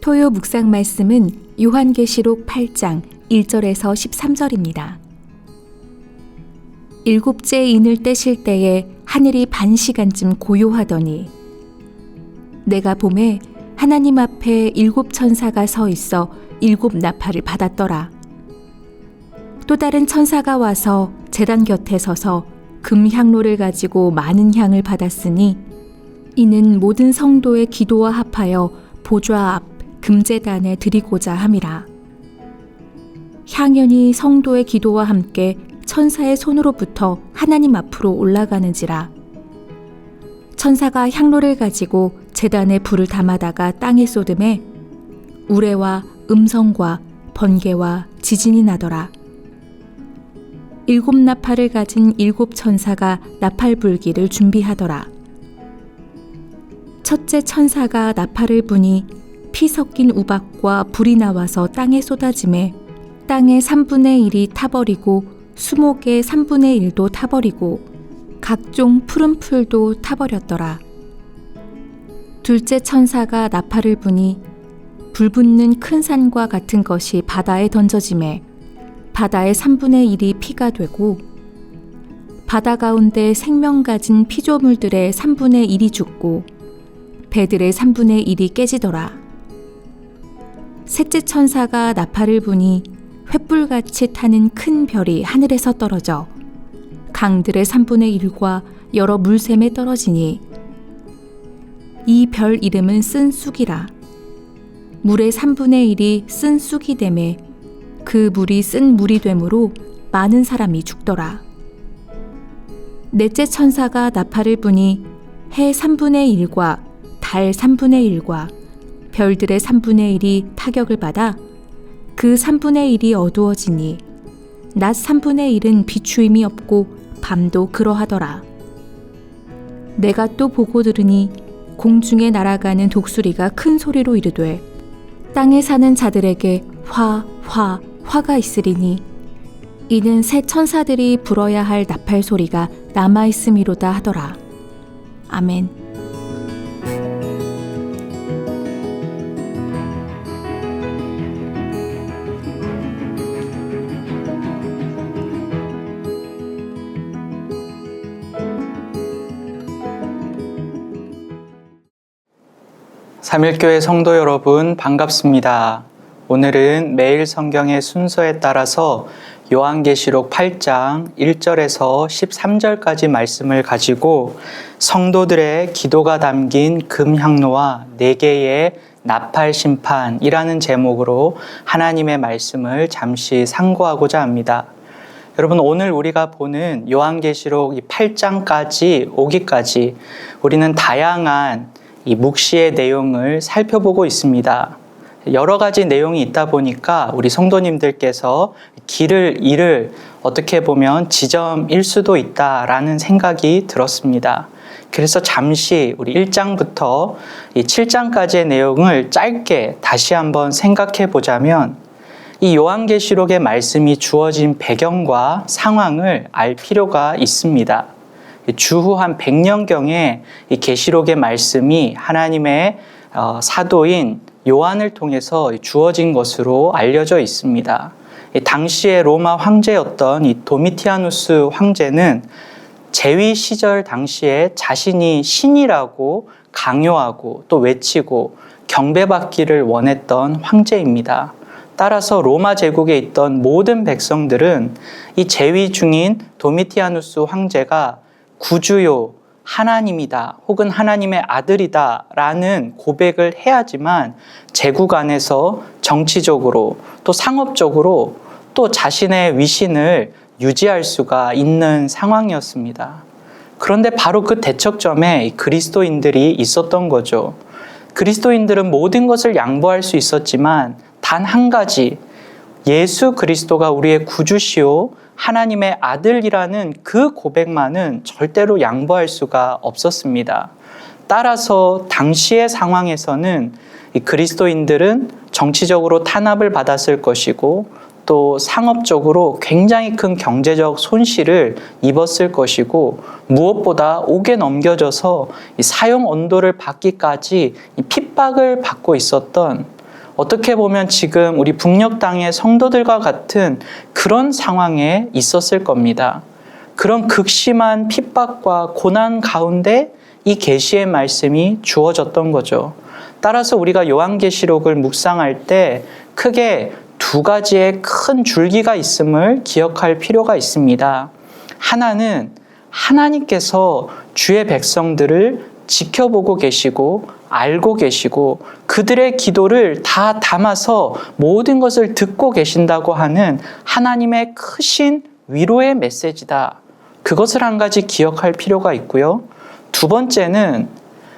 토요 묵상 말씀은 요한계시록 8장 1절에서 13절입니다. 일곱째 인을 떼실 때에 하늘이 반 시간쯤 고요하더니 내가 보매 하나님 앞에 일곱 천사가 서 있어 일곱 나팔을 받았더라. 또 다른 천사가 와서 제단 곁에 서서 금향로를 가지고 많은 향을 받았으니 이는 모든 성도의 기도와 합하여 보좌 앞 금제단에 드리고자 함이라. 향연이 성도의 기도와 함께 천사의 손으로부터 하나님 앞으로 올라가는지라. 천사가 향로를 가지고 제단에 불을 담아다가 땅에 쏟음에 우레와 음성과 번개와 지진이 나더라. 일곱 나팔을 가진 일곱 천사가 나팔 불기를 준비하더라. 첫째 천사가 나팔을 부니 피 섞인 우박과 불이 나와서 땅에 쏟아지매 땅의 3분의 1이 타버리고 수목의 3분의 1도 타버리고 각종 푸른 풀도 타버렸더라. 둘째 천사가 나팔을 부니 불붙는 큰 산과 같은 것이 바다에 던져지매 바다의 3분의 1이 피가 되고 바다 가운데 생명 가진 피조물들의 3분의 1이 죽고 배들의 3분의 1이 깨지더라. 셋째 천사가 나팔을 부니 횃불같이 타는 큰 별이 하늘에서 떨어져 강들의 3분의 1과 여러 물샘에 떨어지니 이 별 이름은 쓴 쑥이라. 물의 3분의 1이 쓴 쑥이 되매 그 물이 쓴 물이 되므로 많은 사람이 죽더라. 넷째 천사가 나팔을 부니 해 3분의 1과 달 3분의 1과 별들의 3분의 1이 타격을 받아 그 3분의 1이 어두워지니 낮 3분의 1은 비추임이 없고 밤도 그러하더라. 내가 또 보고 들으니 공중에 날아가는 독수리가 큰 소리로 이르되 땅에 사는 자들에게 화가 있으리니 이는 새 천사들이 불어야 할 나팔 소리가 남아있음이로다 하더라. 아멘. 삼일교회 성도 여러분 반갑습니다. 오늘은 매일 성경의 순서에 따라서 요한계시록 8장 1절에서 13절까지 말씀을 가지고 성도들의 기도가 담긴 금향로와 4개의 나팔 심판이라는 제목으로 하나님의 말씀을 잠시 상고하고자 합니다. 여러분, 오늘 우리가 보는 요한계시록 8장까지 오기까지 우리는 다양한 이 묵시의 내용을 살펴보고 있습니다. 여러 가지 내용이 있다 보니까 우리 성도님들께서 길을 잃을 어떻게 보면 지점일 수도 있다라는 생각이 들었습니다. 그래서 잠시 우리 1장부터 이 7장까지의 내용을 짧게 다시 한번 생각해 보자면 이 요한계시록의 말씀이 주어진 배경과 상황을 알 필요가 있습니다. 주후 한 100년경에 이 계시록의 말씀이 하나님의 사도인 요한을 통해서 주어진 것으로 알려져 있습니다. 당시의 로마 황제였던 이 도미티아누스 황제는 재위 시절 당시에 자신이 신이라고 강요하고 또 외치고 경배받기를 원했던 황제입니다. 따라서 로마 제국에 있던 모든 백성들은 이 재위 중인 도미티아누스 황제가 구주요, 하나님이다 혹은 하나님의 아들이다 라는 고백을 해야지만 제국 안에서 정치적으로 또 상업적으로 또 자신의 위신을 유지할 수가 있는 상황이었습니다. 그런데 바로 그 대척점에 그리스도인들이 있었던 거죠. 그리스도인들은 모든 것을 양보할 수 있었지만 단 한 가지, 예수 그리스도가 우리의 구주시오 하나님의 아들이라는 그 고백만은 절대로 양보할 수가 없었습니다. 따라서 당시의 상황에서는 이 그리스도인들은 정치적으로 탄압을 받았을 것이고 또 상업적으로 굉장히 큰 경제적 손실을 입었을 것이고 무엇보다 옥에 넘겨져서 이 사형 언도를 받기까지 이 핍박을 받고 있었던 어떻게 보면 지금 우리 북녘 땅의 성도들과 같은 그런 상황에 있었을 겁니다. 그런 극심한 핍박과 고난 가운데 이 계시의 말씀이 주어졌던 거죠. 따라서 우리가 요한계시록을 묵상할 때 크게 두 가지의 큰 줄기가 있음을 기억할 필요가 있습니다. 하나는 하나님께서 주의 백성들을 지켜보고 계시고 알고 계시고 그들의 기도를 다 담아서 모든 것을 듣고 계신다고 하는 하나님의 크신 위로의 메시지다. 그것을 한 가지 기억할 필요가 있고요. 두 번째는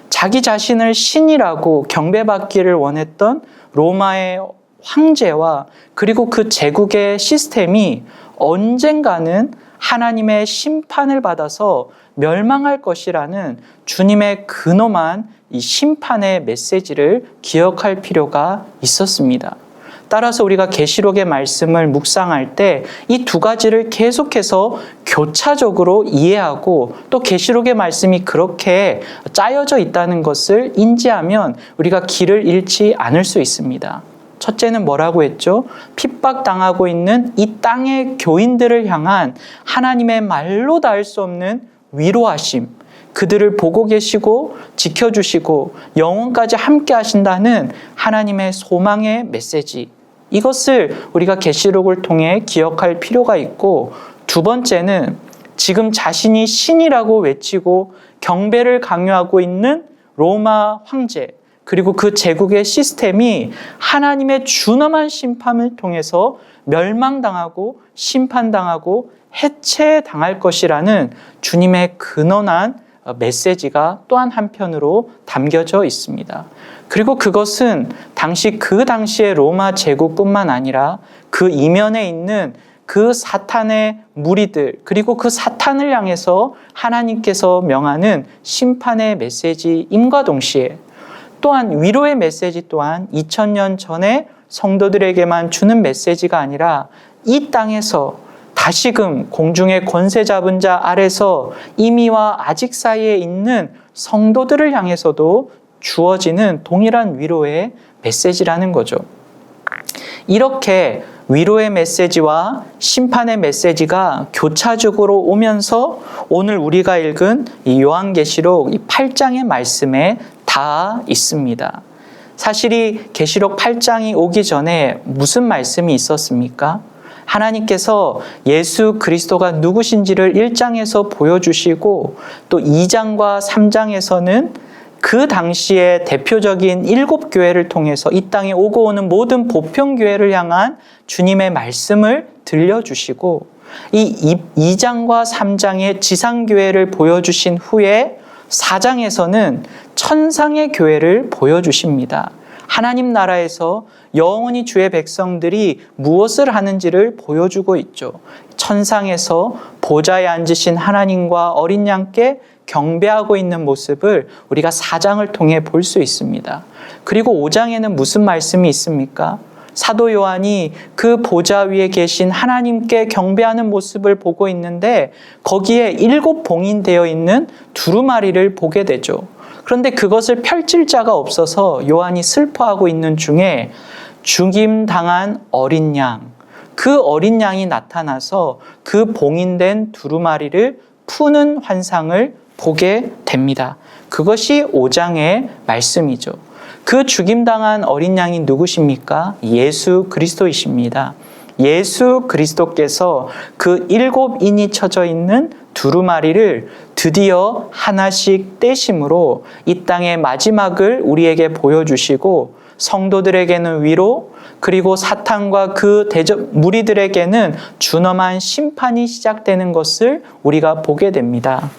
자기 자신을 신이라고 경배받기를 원했던 로마의 황제와 그리고 그 제국의 시스템이 언젠가는 하나님의 심판을 받아서 멸망할 것이라는 주님의 근엄한 이 심판의 메시지를 기억할 필요가 있었습니다. 따라서 우리가 계시록의 말씀을 묵상할 때 이 두 가지를 계속해서 교차적으로 이해하고 또 계시록의 말씀이 그렇게 짜여져 있다는 것을 인지하면 우리가 길을 잃지 않을 수 있습니다. 첫째는 뭐라고 했죠? 핍박당하고 있는 이 땅의 교인들을 향한 하나님의 말로 닿을 수 없는 위로하심, 그들을 보고 계시고 지켜주시고 영원까지 함께 하신다는 하나님의 소망의 메시지, 이것을 우리가 계시록을 통해 기억할 필요가 있고, 두 번째는 지금 자신이 신이라고 외치고 경배를 강요하고 있는 로마 황제 그리고 그 제국의 시스템이 하나님의 준엄한 심판을 통해서 멸망당하고 심판당하고 해체당할 것이라는 주님의 근엄한 메시지가 또한 한편으로 담겨져 있습니다. 그리고 그것은 그 당시의 로마 제국뿐만 아니라 그 이면에 있는 그 사탄의 무리들 그리고 그 사탄을 향해서 하나님께서 명하는 심판의 메시지임과 동시에 또한 위로의 메시지 또한 2000년 전에 성도들에게만 주는 메시지가 아니라 이 땅에서 다시금 공중의 권세 잡은 자 아래서 이미와 아직 사이에 있는 성도들을 향해서도 주어지는 동일한 위로의 메시지라는 거죠. 이렇게 위로의 메시지와 심판의 메시지가 교차적으로 오면서 오늘 우리가 읽은 이 요한계시록 이 8장의 말씀에 다 있습니다. 사실 이 계시록 8장이 오기 전에 무슨 말씀이 있었습니까? 하나님께서 예수 그리스도가 누구신지를 1장에서 보여주시고 또 2장과 3장에서는 그 당시에 대표적인 7교회를 통해서 이 땅에 오고 오는 모든 보편교회를 향한 주님의 말씀을 들려주시고 이 2장과 3장의 지상교회를 보여주신 후에 4장에서는 천상의 교회를 보여주십니다. 하나님 나라에서 영원히 주의 백성들이 무엇을 하는지를 보여주고 있죠. 천상에서 보좌에 앉으신 하나님과 어린 양께 경배하고 있는 모습을 우리가 4장을 통해 볼 수 있습니다. 그리고 5장에는 무슨 말씀이 있습니까? 사도 요한이 그 보좌 위에 계신 하나님께 경배하는 모습을 보고 있는데 거기에 7 봉인되어 있는 두루마리를 보게 되죠. 그런데 그것을 펼칠 자가 없어서 요한이 슬퍼하고 있는 중에 죽임당한 어린 양, 그 어린 양이 나타나서 그 봉인된 두루마리를 푸는 환상을 보게 됩니다. 그것이 5장의 말씀이죠. 그 죽임당한 어린 양이 누구십니까? 예수 그리스도이십니다. 예수 그리스도께서 그 7인이 쳐져 있는 두루마리를 드디어 하나씩 떼심으로 이 땅의 마지막을 우리에게 보여주시고 성도들에게는 위로, 그리고 사탄과 그 무리들에게는 준엄한 심판이 시작되는 것을 우리가 보게 됩니다.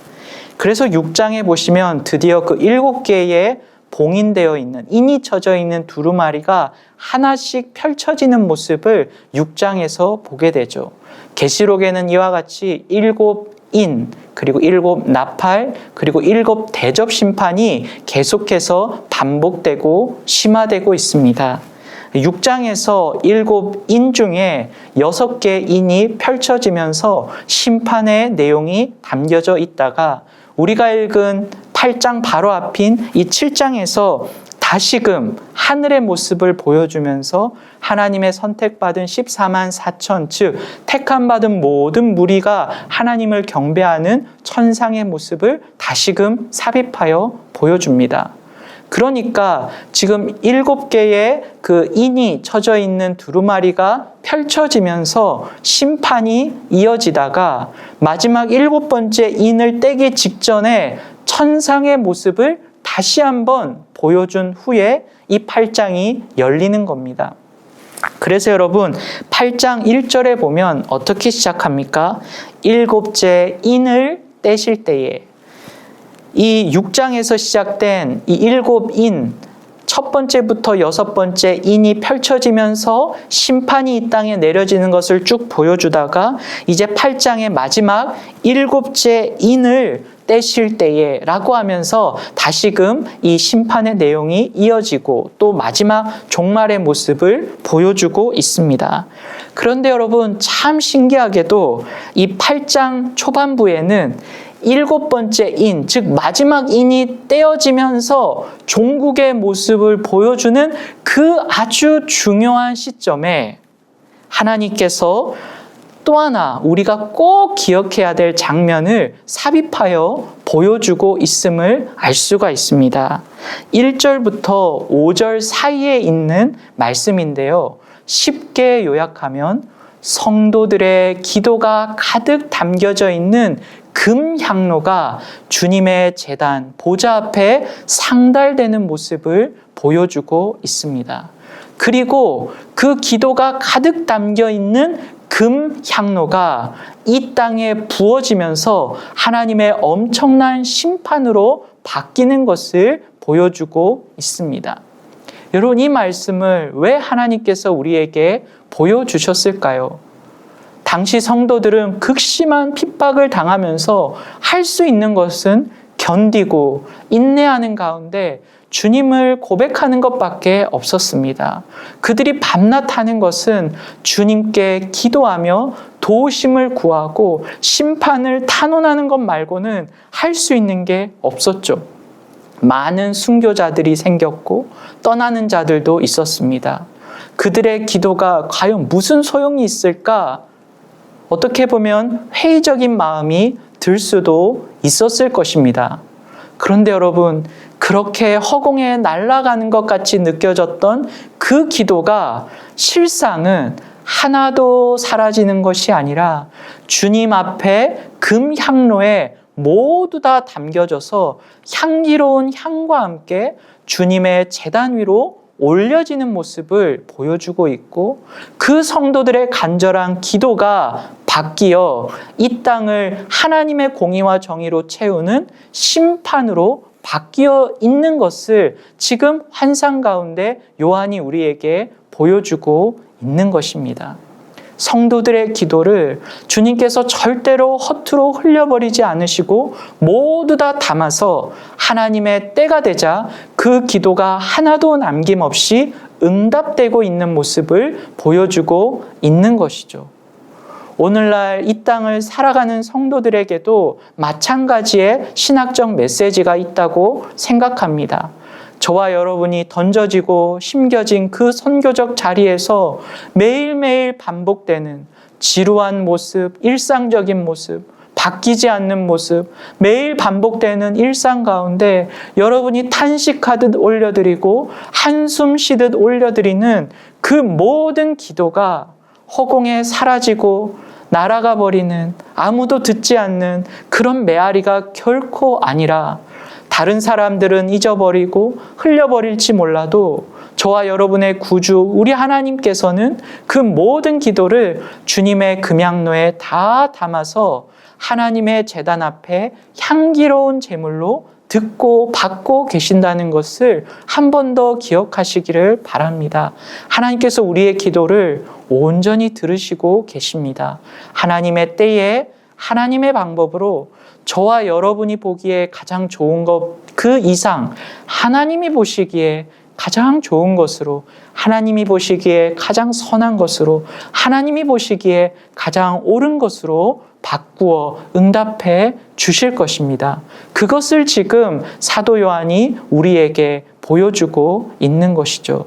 그래서 6장에 보시면 드디어 그 7개의 봉인되어 있는, 인이 쳐져 있는 두루마리가 하나씩 펼쳐지는 모습을 6장에서 보게 되죠. 계시록에는 이와 같이 7인, 그리고 7 나팔, 그리고 7 대접 심판이 계속해서 반복되고 심화되고 있습니다. 6장에서 7인 중에 6개 인이 펼쳐지면서 심판의 내용이 담겨져 있다가 우리가 읽은 8장 바로 앞인 이 7장에서 다시금 하늘의 모습을 보여주면서 하나님의 선택받은 14만 4천, 즉 택함받은 모든 무리가 하나님을 경배하는 천상의 모습을 다시금 삽입하여 보여줍니다. 그러니까 지금 7개의 그 인이 쳐져 있는 두루마리가 펼쳐지면서 심판이 이어지다가 마지막 7번째 인을 떼기 직전에 천상의 모습을 다시 한번 보여준 후에 이 8장이 열리는 겁니다. 그래서 여러분 8장 1절에 보면 어떻게 시작합니까? 7째 인을 떼실 때에, 이 6장에서 시작된 이 7인, 첫 번째부터 6번째 인이 펼쳐지면서 심판이 이 땅에 내려지는 것을 쭉 보여주다가 이제 8장의 마지막 7째 인을 떼실 때에 라고 하면서 다시금 이 심판의 내용이 이어지고 또 마지막 종말의 모습을 보여주고 있습니다. 그런데 여러분 참 신기하게도 이 8장 초반부에는 7번째 인, 즉 마지막 인이 떼어지면서 종국의 모습을 보여주는 그 아주 중요한 시점에 하나님께서 또 하나 우리가 꼭 기억해야 될 장면을 삽입하여 보여주고 있음을 알 수가 있습니다. 1절부터 5절 사이에 있는 말씀인데요. 쉽게 요약하면 성도들의 기도가 가득 담겨져 있는 금향로가 주님의 제단, 보좌 앞에 상달되는 모습을 보여주고 있습니다. 그리고 그 기도가 가득 담겨 있는 금향로가 이 땅에 부어지면서 하나님의 엄청난 심판으로 바뀌는 것을 보여주고 있습니다. 여러분, 이 말씀을 왜 하나님께서 우리에게 보여주셨을까요? 당시 성도들은 극심한 핍박을 당하면서 할 수 있는 것은 견디고 인내하는 가운데 주님을 고백하는 것밖에 없었습니다. 그들이 밤낮 하는 것은 주님께 기도하며 도우심을 구하고 심판을 탄원하는 것 말고는 할 수 있는 게 없었죠. 많은 순교자들이 생겼고 떠나는 자들도 있었습니다. 그들의 기도가 과연 무슨 소용이 있을까? 어떻게 보면 회의적인 마음이 들 수도 있었을 것입니다. 그런데 여러분, 그렇게 허공에 날아가는 것 같이 느껴졌던 그 기도가 실상은 하나도 사라지는 것이 아니라 주님 앞에 금향로에 모두 다 담겨져서 향기로운 향과 함께 주님의 제단 위로 올려지는 모습을 보여주고 있고, 그 성도들의 간절한 기도가 바뀌어 이 땅을 하나님의 공의와 정의로 채우는 심판으로 바뀌어 있는 것을 지금 환상 가운데 요한이 우리에게 보여주고 있는 것입니다. 성도들의 기도를 주님께서 절대로 허투루 흘려버리지 않으시고 모두 다 담아서 하나님의 때가 되자 그 기도가 하나도 남김없이 응답되고 있는 모습을 보여주고 있는 것이죠. 오늘날 이 땅을 살아가는 성도들에게도 마찬가지의 신학적 메시지가 있다고 생각합니다. 저와 여러분이 던져지고 심겨진 그 선교적 자리에서 매일매일 반복되는 지루한 모습, 일상적인 모습, 바뀌지 않는 모습, 매일 반복되는 일상 가운데 여러분이 탄식하듯 올려드리고 한숨 쉬듯 올려드리는 그 모든 기도가 허공에 사라지고 날아가 버리는, 아무도 듣지 않는 그런 메아리가 결코 아니라, 다른 사람들은 잊어버리고 흘려버릴지 몰라도 저와 여러분의 구주 우리 하나님께서는 그 모든 기도를 주님의 금향로에 다 담아서 하나님의 제단 앞에 향기로운 제물로 듣고 받고 계신다는 것을 한 번 더 기억하시기를 바랍니다. 하나님께서 우리의 기도를 온전히 들으시고 계십니다. 하나님의 때에 하나님의 방법으로 저와 여러분이 보기에 가장 좋은 것 그 이상 하나님이 보시기에 가장 좋은 것으로, 하나님이 보시기에 가장 선한 것으로, 하나님이 보시기에 가장 옳은 것으로 바꾸어 응답해 주실 것입니다. 그것을 지금 사도 요한이 우리에게 보여주고 있는 것이죠.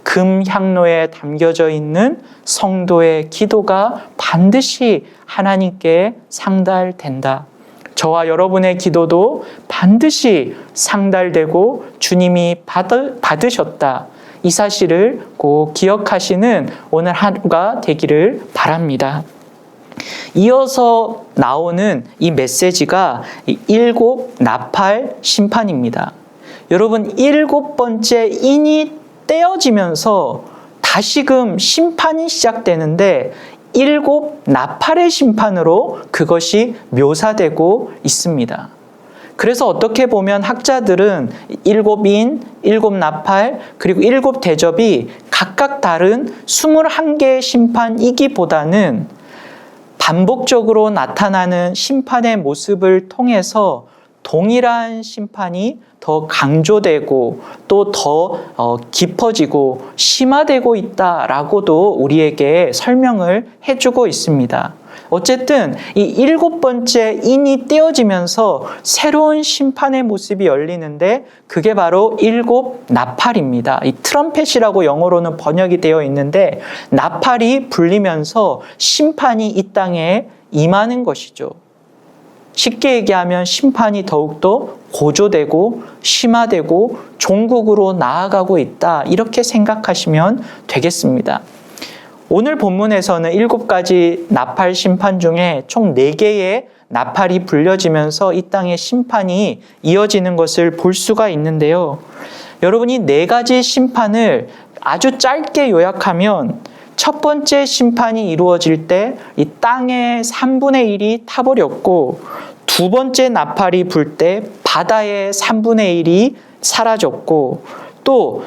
금 향로에 담겨져 있는 성도의 기도가 반드시 하나님께 상달된다. 저와 여러분의 기도도 반드시 상달되고 주님이 받으셨다. 이 사실을 꼭 기억하시는 오늘 하루가 되기를 바랍니다. 이어서 나오는 이 메시지가 7 나팔 심판입니다. 여러분, 7번째 인이 떼어지면서 다시금 심판이 시작되는데 7 나팔의 심판으로 그것이 묘사되고 있습니다. 그래서 어떻게 보면 학자들은 7인, 7 나팔, 그리고 7 대접이 각각 다른 21개의 심판이기보다는 반복적으로 나타나는 심판의 모습을 통해서 동일한 심판이 더 강조되고 또 더 깊어지고 심화되고 있다라고도 우리에게 설명을 해주고 있습니다. 어쨌든 이 7번째 인이 떼어지면서 새로운 심판의 모습이 열리는데 그게 바로 7 나팔입니다. 이 트럼펫이라고 영어로는 번역이 되어 있는데 나팔이 불리면서 심판이 이 땅에 임하는 것이죠. 쉽게 얘기하면 심판이 더욱더 고조되고 심화되고 종국으로 나아가고 있다. 이렇게 생각하시면 되겠습니다. 오늘 본문에서는 7가지 나팔 심판 중에 총 4개의 나팔이 불려지면서 이 땅의 심판이 이어지는 것을 볼 수가 있는데요. 여러분이 4가지 심판을 아주 짧게 요약하면 첫 번째 심판이 이루어질 때 이 땅의 3분의 1이 타버렸고, 두 번째 나팔이 불 때 바다의 3분의 1이 사라졌고, 또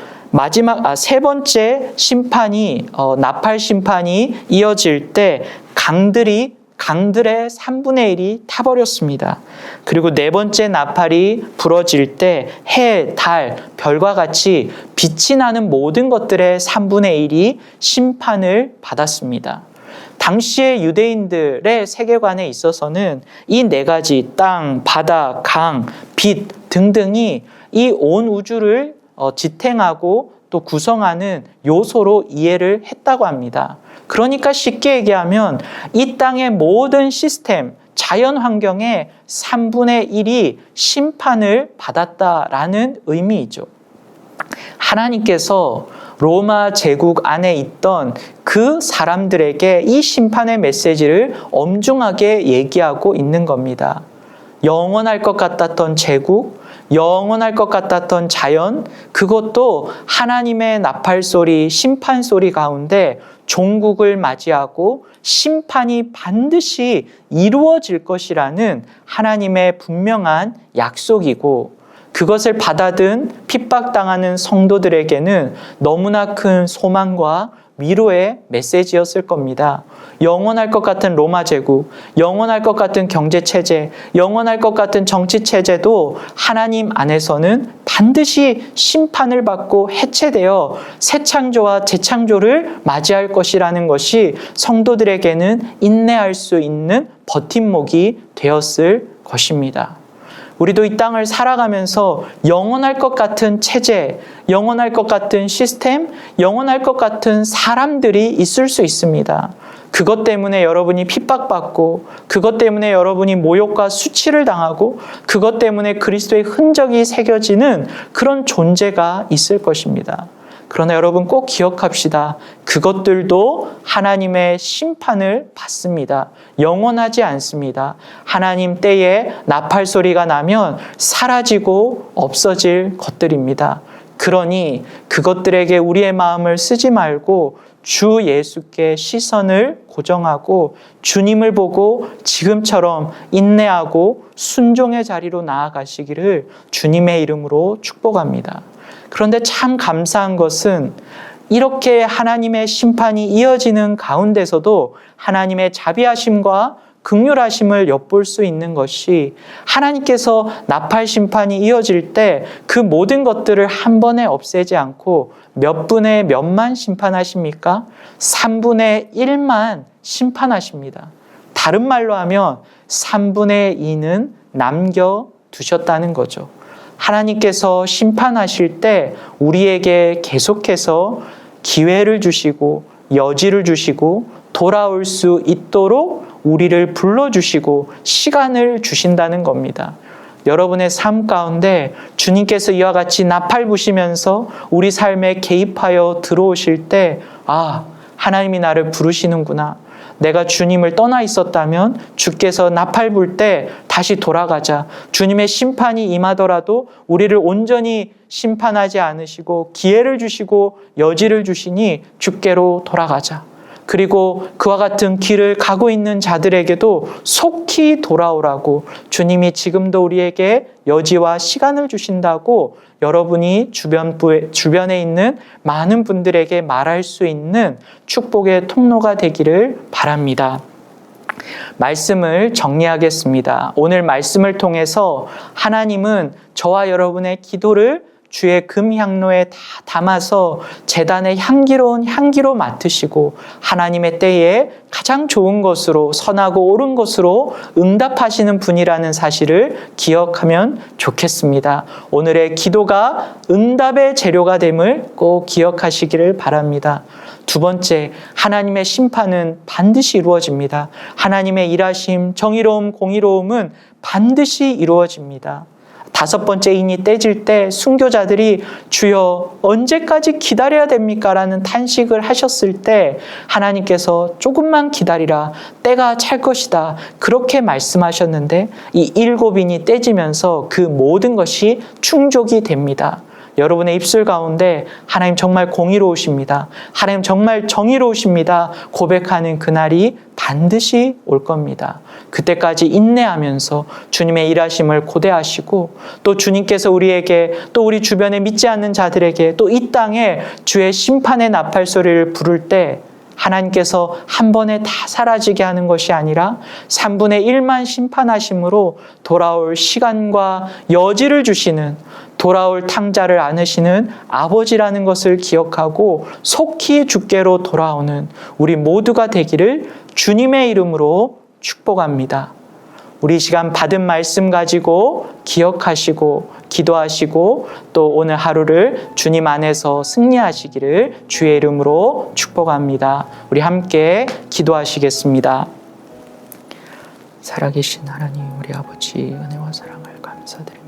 세 번째 심판이 나팔 심판이 이어질 때 강들의 3분의 1이 타버렸습니다. 그리고 네 번째 나팔이 불어질 때 해, 달, 별과 같이 빛이 나는 모든 것들의 3분의 1이 심판을 받았습니다. 당시의 유대인들의 세계관에 있어서는 이 4가지 땅, 바다, 강, 빛 등등이 이 온 우주를 지탱하고 또 구성하는 요소로 이해를 했다고 합니다. 그러니까 쉽게 얘기하면 이 땅의 모든 시스템, 자연 환경의 3분의 1이 심판을 받았다라는 의미이죠. 하나님께서 로마 제국 안에 있던 그 사람들에게 이 심판의 메시지를 엄중하게 얘기하고 있는 겁니다. 영원할 것 같았던 제국, 영원할 것 같았던 자연, 그것도 하나님의 나팔 소리, 심판 소리 가운데 종국을 맞이하고 심판이 반드시 이루어질 것이라는 하나님의 분명한 약속이고, 그것을 받아든 핍박당하는 성도들에게는 너무나 큰 소망과 위로의 메시지였을 겁니다. 영원할 것 같은 로마 제국, 영원할 것 같은 경제체제, 영원할 것 같은 정치체제도 하나님 안에서는 반드시 심판을 받고 해체되어 새 창조와 재창조를 맞이할 것이라는 것이 성도들에게는 인내할 수 있는 버팀목이 되었을 것입니다. 우리도 이 땅을 살아가면서 영원할 것 같은 체제, 영원할 것 같은 시스템, 영원할 것 같은 사람들이 있을 수 있습니다. 그것 때문에 여러분이 핍박받고, 그것 때문에 여러분이 모욕과 수치를 당하고, 그것 때문에 그리스도의 흔적이 새겨지는 그런 존재가 있을 것입니다. 그러나 여러분 꼭 기억합시다. 그것들도 하나님의 심판을 받습니다. 영원하지 않습니다. 하나님 때에 나팔 소리가 나면 사라지고 없어질 것들입니다. 그러니 그것들에게 우리의 마음을 쓰지 말고 주 예수께 시선을 고정하고 주님을 보고 지금처럼 인내하고 순종의 자리로 나아가시기를 주님의 이름으로 축복합니다. 그런데 참 감사한 것은 이렇게 하나님의 심판이 이어지는 가운데서도 하나님의 자비하심과 긍휼하심을 엿볼 수 있는 것이 하나님께서 나팔 심판이 이어질 때 그 모든 것들을 한 번에 없애지 않고 몇 분의 몇만 심판하십니까? 3분의 1만 심판하십니다. 다른 말로 하면 3분의 2는 남겨두셨다는 거죠. 하나님께서 심판하실 때 우리에게 계속해서 기회를 주시고 여지를 주시고 돌아올 수 있도록 우리를 불러주시고 시간을 주신다는 겁니다. 여러분의 삶 가운데 주님께서 이와 같이 나팔 부시면서 우리 삶에 개입하여 들어오실 때 하나님이 나를 부르시는구나. 내가 주님을 떠나 있었다면 주께서 나팔 불 때 다시 돌아가자. 주님의 심판이 임하더라도 우리를 온전히 심판하지 않으시고 기회를 주시고 여지를 주시니 주께로 돌아가자. 그리고 그와 같은 길을 가고 있는 자들에게도 속히 돌아오라고 주님이 지금도 우리에게 여지와 시간을 주신다고 여러분이 주변에 있는 많은 분들에게 말할 수 있는 축복의 통로가 되기를 바랍니다. 말씀을 정리하겠습니다. 오늘 말씀을 통해서 하나님은 저와 여러분의 기도를 주의 금향로에 다 담아서 제단의 향기로운 향기로 맡으시고 하나님의 때에 가장 좋은 것으로 선하고 옳은 것으로 응답하시는 분이라는 사실을 기억하면 좋겠습니다. 오늘의 기도가 응답의 재료가 됨을 꼭 기억하시기를 바랍니다. 두 번째, 하나님의 심판은 반드시 이루어집니다. 하나님의 일하심, 정의로움, 공의로움은 반드시 이루어집니다. 다섯 번째 인이 떼질 때 순교자들이 주여 언제까지 기다려야 됩니까? 라는 탄식을 하셨을 때 하나님께서 조금만 기다리라, 때가 찰 것이다, 그렇게 말씀하셨는데 이 7인이 떼지면서 그 모든 것이 충족이 됩니다. 여러분의 입술 가운데 하나님 정말 공의로우십니다. 하나님 정말 정의로우십니다. 고백하는 그날이 반드시 올 겁니다. 그때까지 인내하면서 주님의 일하심을 고대하시고 또 주님께서 우리에게 또 우리 주변에 믿지 않는 자들에게 또 이 땅에 주의 심판의 나팔 소리를 부를 때 하나님께서 한 번에 다 사라지게 하는 것이 아니라 3분의 1만 심판하심으로 돌아올 시간과 여지를 주시는, 돌아올 탕자를 안으시는 아버지라는 것을 기억하고 속히 주께로 돌아오는 우리 모두가 되기를 주님의 이름으로 축복합니다. 우리 시간 받은 말씀 가지고 기억하시고 기도하시고 또 오늘 하루를 주님 안에서 승리하시기를 주의 이름으로 축복합니다. 우리 함께 기도하시겠습니다. 살아계신 하나님, 우리 아버지 은혜와 사랑을 감사드립니다.